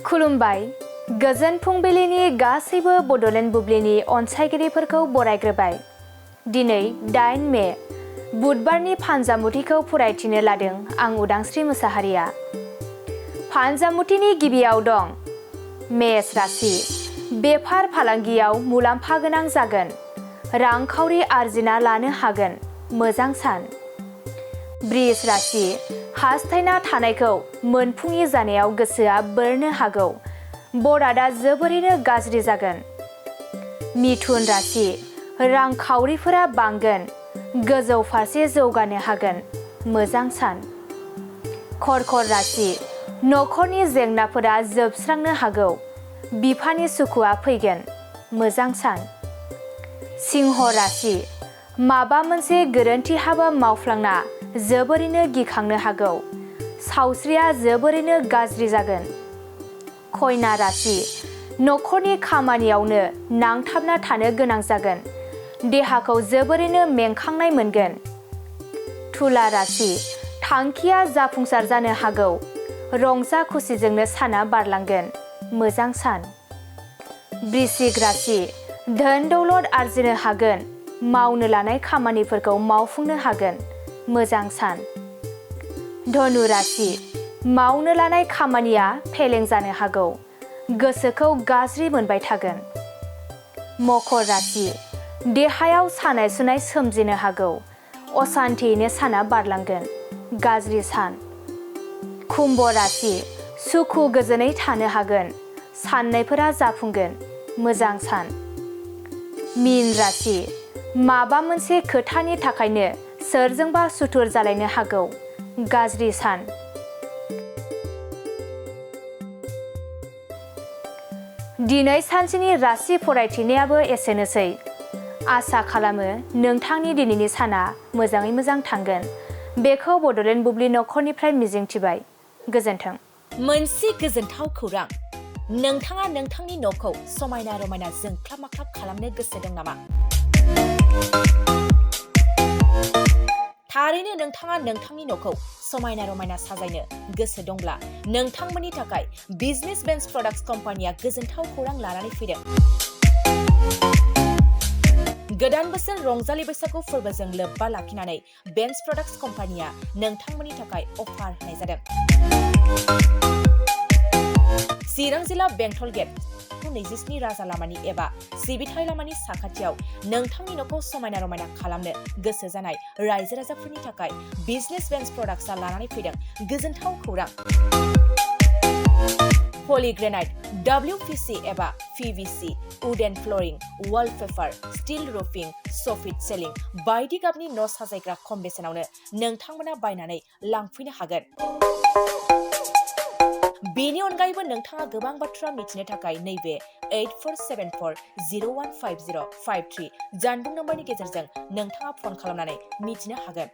खुलुमबाय गोजोन फुंबिलिनि गासैबो बड'लेण्ड बुब्लिनि अनसायगिरिफोरखौ बरायग्रोबाय। दिनै 8 मे बुधबारनि फानजामुथिखौ फरायथिनो लादों आं उदांस्रि मुसाहारिया। फानजामुथिनि गिबियाव दं मेष राशि। बेफार फालांगियाव मुलाम्फा गोनां जागोन। रांखावरि आरजिना लानो हागोन। मोजां सान। बृष राशि। हास्थायना थानायखौ मोनफुङि जानायाव गोसोआ बोरनो हागौ। बरादा जोबोरैनो गाज्रि जागोन। मिथुन राशि। रांखावरिफोरा बांगोन। गोजौ फारसे जौगानो हागोन। मोजां सान। कर्कट राशि। नखरनि जेंनाफोरा जोबस्रांनो हागौ। बिफानि सुखुआ फैगोन। मोजां सान। सिंह राशि। माबा मोनसे गोरोन्थि हाबा मावफ्लांना जोबोरैनो गिखांनो हागौ। सावस्रिया जोबोरैनो गाज्रि जागोन। कन्या राशि। नखरनि खामानियावनो नांथाबना थानो गोनां जागोन। देहाखौ जोबोरैनो मेंखांनाय मोनगोन। तुला राशि। थांखिया जाफुंसार जानो हागौ। रंजा खुसिजोंनो साना बारलांगोन। मोजां सान। वृश्चिक राशि। धोन दौलत आरजिनो हागोन। मावनो लानाय खामानिफोरखौ मावफुंनो हागोन। मोजां सान। धनु राशि। मावनो लानाय खामानिया फेलें जानो हागौ। गोसोखौ गाज्रि मोनबाय थागोन। मकर राशि। देहायाव सानाय सुनाय सोमजिनो हागौ। असान्थियैनो साना बारलांगोन। गाज्रि सान। कुम्भ राशि। सुखु गोजोनै थानो हागोन। साननायफोरा जाफुंगोन। मोजां सान। मीन राशि। माबा मोनसे खोथानि थाखायनो सोरजोंबा सुथुर जालायनो हागौ। गाज्रि सान। दिनै सानसेनि राशि फरायथिनायाबो एसेनोसै। आसा खालामो नोंथांनि दिनैनि साना मोजाङै मोजां थांगोन। बेखौ बड'लेण्ड बुब्लि नखरनिफ्राय मिजिंथिबाय। गोजोन्थों। मोनसे गोजोनथाव खौरां। नोंथाङा नोंथांनि न'खौ समायना रमायना जोंख्लाब माख्लाब खालामनो गोसो दं नामा? थारैनो नोंथाङा नोंथांनि न'खौ समायना रमायना साजायनो गोसो दंब्ला नोंथांमोननि थाखाय बिजनेस बेन्स प्रडाक्ट्स कम्पानिया गोजोनथाव खौरां लानानै फैदों। गोदान बोसोर रंजालि बैसागु फोरबोजों लोब्बा लाखिनानै बेन्स प्रडाक्ट्स कम्पानिया नोंथांमोननि थाखाय अफार होनाय जादों। चिरां जिल्ला बेंटल गेट 27 राजा लामानि एबा सिबिथाय लामानि साखाथियाव नोंथांनि न'खौ समायना रमायना खालामनो गोसो जानाय रायजो राजाफोरनि थाखाय बिजनेस बेन्स प्रडाक्ट्सआ लानानै फैदों गोजोनथाव खौरां। पलिग्रेनाइट, WPC एबा PVC, wooden flooring, wallpaper, steel roofing, soffit ceiling बायदि गाबनि न' साजायग्रा खम बेसेनावनो नोंथांमोना बायनानै लांफैनो हागोन। बेनि अनगायैबो नोंथाङा गोबां बाथ्रा मिथिनो थाखाय नैबे 8474015053 जानबुं नम्बरनि गेजेरजों नोंथाङा फन खालामनानै मिथिनो हागोन।